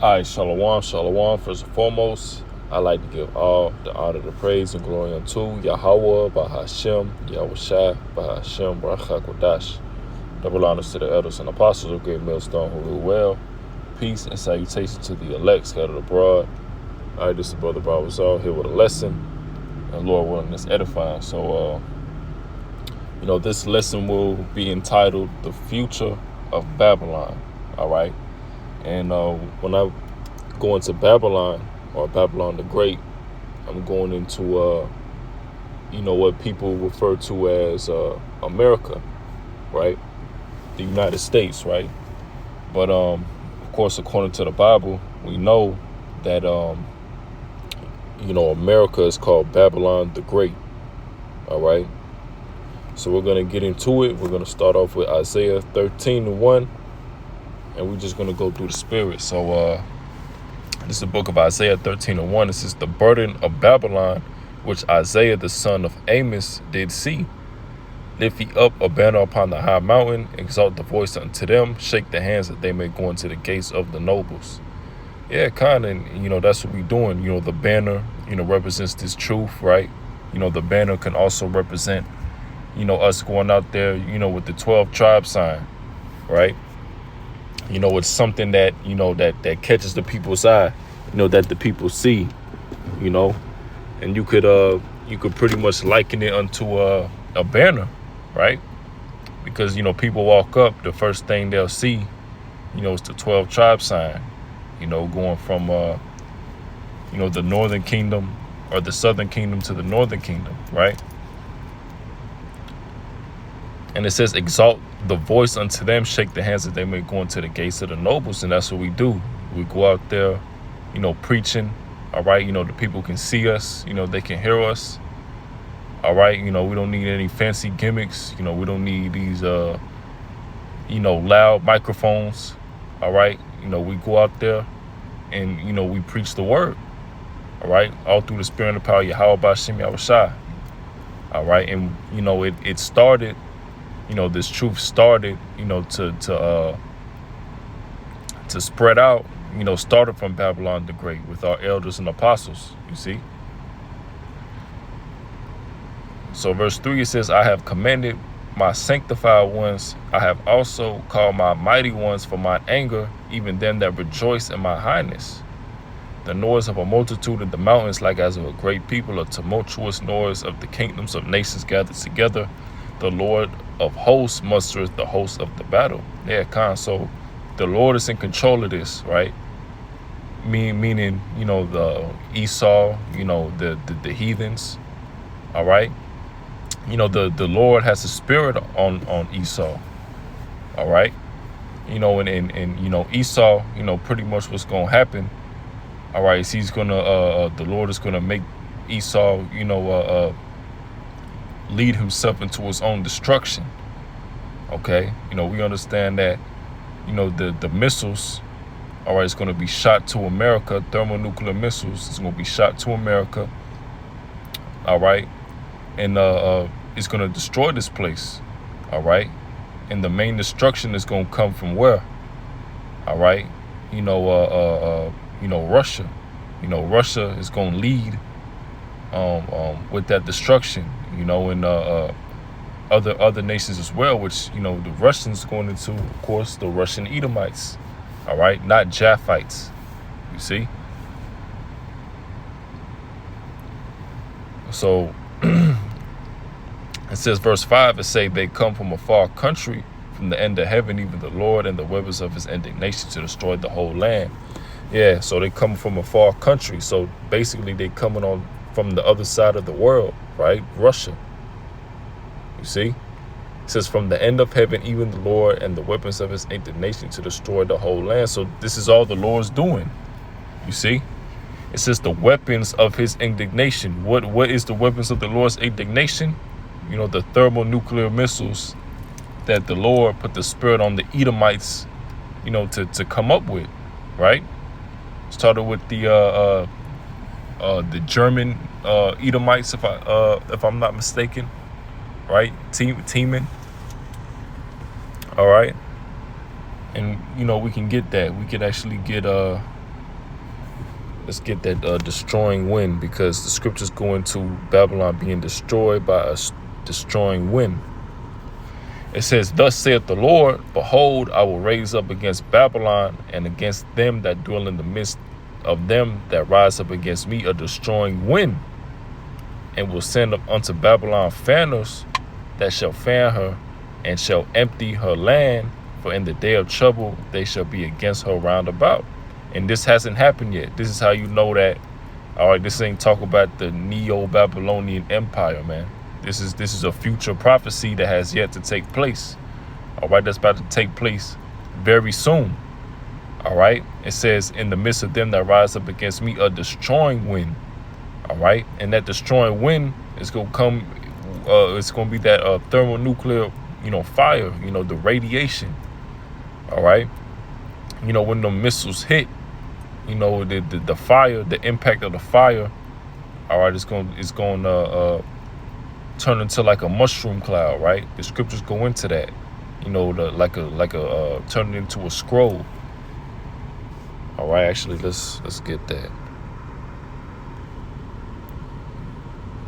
All right, shalom, shalom. First and foremost, I like to give all the honor, the praise, and glory unto Yahweh, Bahashem, Yahushua, Bahashem, Baruch HaKodash. Double honors to the elders and apostles of great Millstone who rule well. Peace and salutation to the elect scattered abroad. All right, this is Brother Barbazal here with a lesson, and Lord willing, it's edifying. So, this lesson will be entitled The Future of Babylon. All right. And when I go into Babylon, or Babylon the Great, I'm going into, what people refer to as America, right? The United States, right? But, of course, according to the Bible, we know that, America is called Babylon the Great, all right? So we're going to get into it. We're going to start off with Isaiah 13:1. And we're just going to go through the spirit. So this is the book of Isaiah 13:1. This is the burden of Babylon, which Isaiah the son of Amos did see. Lift ye up a banner upon the high mountain, exalt the voice unto them, shake the hands that they may go into the gates of the nobles. Yeah, kind of, that's what we're doing. The banner, represents this truth, right? The banner can also represent, us going out there, with the 12 tribe sign, right? It's something that, that catches the people's eye, that the people see, and you could pretty much liken it unto a banner, right? Because, people walk up, the first thing they'll see, is the 12 tribe sign, going from, the northern kingdom or the southern kingdom to the northern kingdom, right? And it says, exalt the voice unto them, shake the hands that they may go into the gates of the nobles. And that's what we do. We go out there, preaching. All right. The people can see us. They can hear us. All right. We don't need any fancy gimmicks. We don't need these, loud microphones. All right. We go out there and, we preach the word. All right. All through the spirit and the power of Yahweh B'Shem Yahushua. All right. And, it started. This truth started, to spread out, started from Babylon the Great with our elders and apostles, you see. So verse 3, it says, I have commended my sanctified ones. I have also called my mighty ones for my anger, even them that rejoice in my highness. The noise of a multitude in the mountains, like as of a great people, a tumultuous noise of the kingdoms of nations gathered together. The Lord of hosts mustereth the hosts of the battle. Yeah, so the Lord is in control of this, right? Meaning, the Esau, the heathens, all right? The Lord has a spirit on Esau, all right? And Esau, pretty much what's going to happen, all right, is he's going to, the Lord is going to make Esau, lead himself into his own destruction. Okay, we understand that, the missiles, all right, it's going to be shot to America. Thermonuclear missiles is going to be shot to America. All right, and it's going to destroy this place. All right, and the main destruction is going to come from where? All right, Russia. Russia is going to lead with that destruction. And other nations as well, which, the Russians going into, of course, the Russian Edomites, all right, not Japhites, you see? So it says, verse 5, it say, they come from a far country, from the end of heaven, even the Lord and the weapons of his indignation to destroy the whole land. Yeah, so they come from a far country. So basically they coming on from the other side of the world, right? Russia. You see? It says, from the end of heaven, even the Lord and the weapons of his indignation to destroy the whole land. So this is all the Lord's doing. You see? It says the weapons of his indignation. What is the weapons of the Lord's indignation? The thermonuclear missiles that the Lord put the spirit on the Edomites, to come up with, right? Started with the German Edomites, if I'm not mistaken, right? Teaming. All right. And we can get that. We could actually get Let's get that destroying wind, because the scriptures go into Babylon being destroyed by a destroying wind. It says, thus saith the Lord, behold, I will raise up against Babylon and against them that dwell in the midst of them that rise up against me a destroying wind, and will send up unto Babylon fanners that shall fan her and shall empty her land, for in the day of trouble they shall be against her round about. And this hasn't happened yet. This is how you know that, all right, this ain't talk about the Neo-Babylonian Empire, man. This is a future prophecy that has yet to take place. All right, that's about to take place very soon. All right, it says, in the midst of them that rise up against me a destroying wind. All right, and that destroying wind is going to come, it's going to be that thermonuclear, fire, the radiation. All right, when the missiles hit, the fire, the impact of the fire, all right, it's going to turn into like a mushroom cloud, right? The scriptures go into that, turn it into a scroll. All right, actually, let's get that.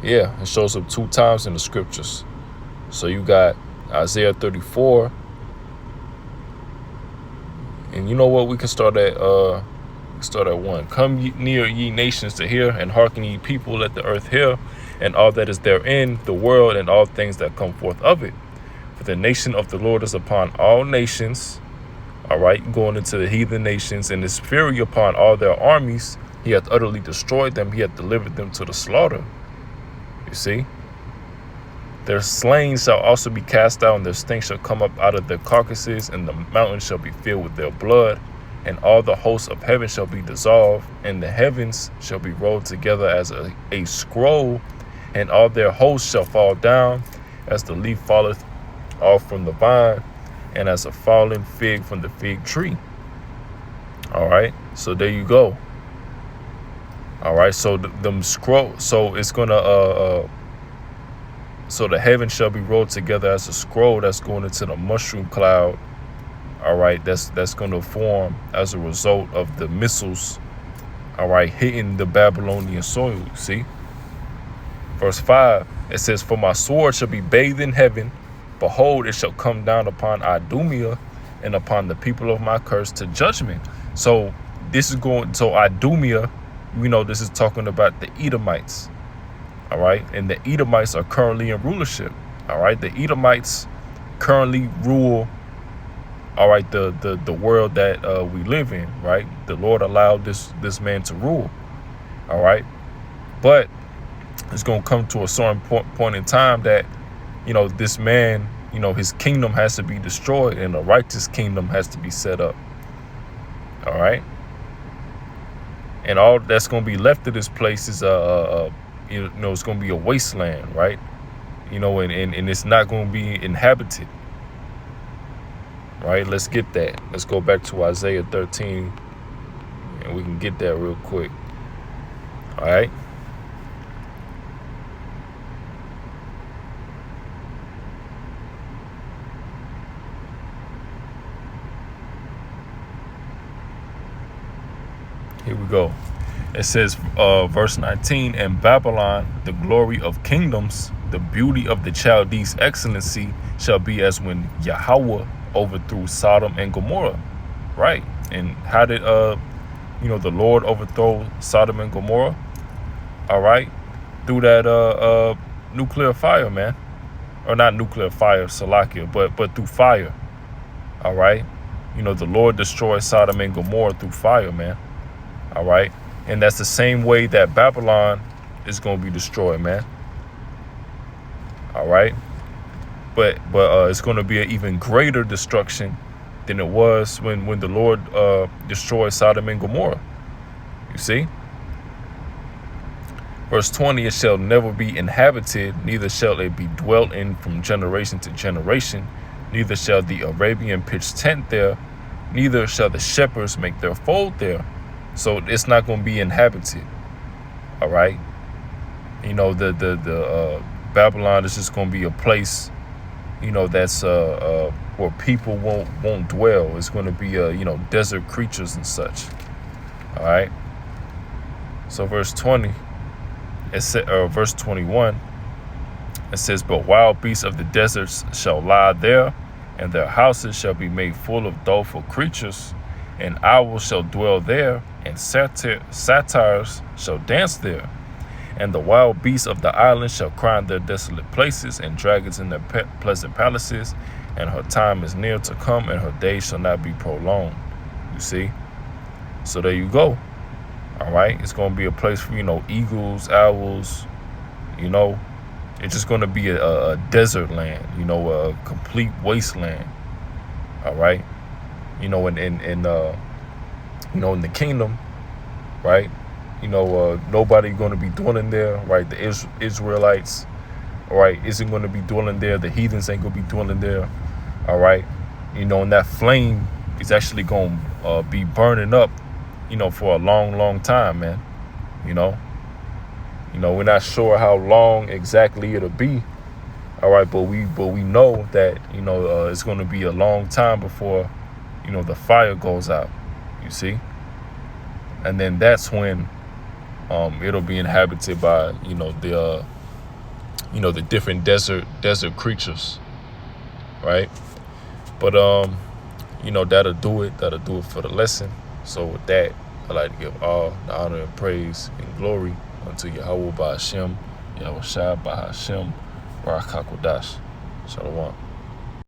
Yeah, it shows up 2 times in the scriptures. So you got Isaiah 34, and you know what? We can start at 1. Come near, ye nations, to hear, and hearken, ye people, let the earth hear, and all that is therein, the world, and all things that come forth of it. For the nation of the Lord is upon all nations. All right, going into the heathen nations, and his fury upon all their armies. He hath utterly destroyed them. He hath delivered them to the slaughter. You see? Their slain shall also be cast out, and their stink shall come up out of their carcasses, and the mountains shall be filled with their blood, and all the hosts of heaven shall be dissolved, and the heavens shall be rolled together as a scroll, and all their hosts shall fall down, as the leaf falleth off from the vine, and as a fallen fig from the fig tree. All right, so there you go. All right, so them scroll, so it's gonna so the heaven shall be rolled together as a scroll that's going into the mushroom cloud. All right, that's going to form as a result of the missiles, all right, hitting the Babylonian soil. See, verse 5, it says, for my sword shall be bathed in heaven. Behold, it shall come down upon Idumea and upon the people of my curse to judgment. So this is going, so Idumea, this is talking about the Edomites. All right, and the Edomites are currently in rulership. All right, the Edomites currently rule, all right, the world that we live in, right? The Lord allowed this man to rule. All right, but it's going to come to a certain point in time that, this man, his kingdom has to be destroyed, and a righteous kingdom has to be set up. All right, and all that's going to be left of this place is it's going to be a wasteland, right? And it's not going to be inhabited. Right, let's get that. Let's go back to Isaiah 13, and we can get that real quick. All right. Here we go. It says, verse 19, and Babylon, the glory of kingdoms, the beauty of the Chaldees' excellency, shall be as when Yahweh overthrew Sodom and Gomorrah. Right. And how did the Lord overthrow Sodom and Gomorrah? All right, through that nuclear fire, man. Or not nuclear fire, Salakia, but through fire. All right, the Lord destroyed Sodom and Gomorrah through fire, man. All right, and that's the same way that Babylon is going to be destroyed, man. All right, but it's going to be an even greater destruction than it was when the Lord destroyed Sodom and Gomorrah. You see? Verse 20, it shall never be inhabited, neither shall it be dwelt in from generation to generation, neither shall the Arabian pitch tent there, neither shall the shepherds make their fold there. So it's not going to be inhabited. All right. The Babylon is just going to be a place, that's where people won't dwell. It's going to be desert creatures and such. All right. So verse 20, verse 21, it says, but wild beasts of the deserts shall lie there, and their houses shall be made full of doleful creatures, and owls shall dwell there, and satyrs shall dance there. And the wild beasts of the island shall cry in their desolate places, and dragons in their pleasant palaces. And her time is near to come, and her days shall not be prolonged. You see? So there you go. All right? It's going to be a place for, eagles, owls, It's just going to be a desert land, a complete wasteland. All right? In the kingdom, right? Nobody going to be dwelling there, right? The Israelites, all right, isn't going to be dwelling there. The heathens ain't going to be dwelling there, all right? And that flame is actually going to be burning up, for a long, long time, man. We're not sure how long exactly it'll be, all right? But we know that, it's going to be a long time before, the fire goes out, you see? And then that's when it'll be inhabited by, the different desert creatures, right? But, that'll do it. That'll do it for the lesson. So with that, I'd like to give all the honor and praise and glory unto Yahweh by Hashem, Yahweh Shai by Hashem, Barak HaKodash. Shalom.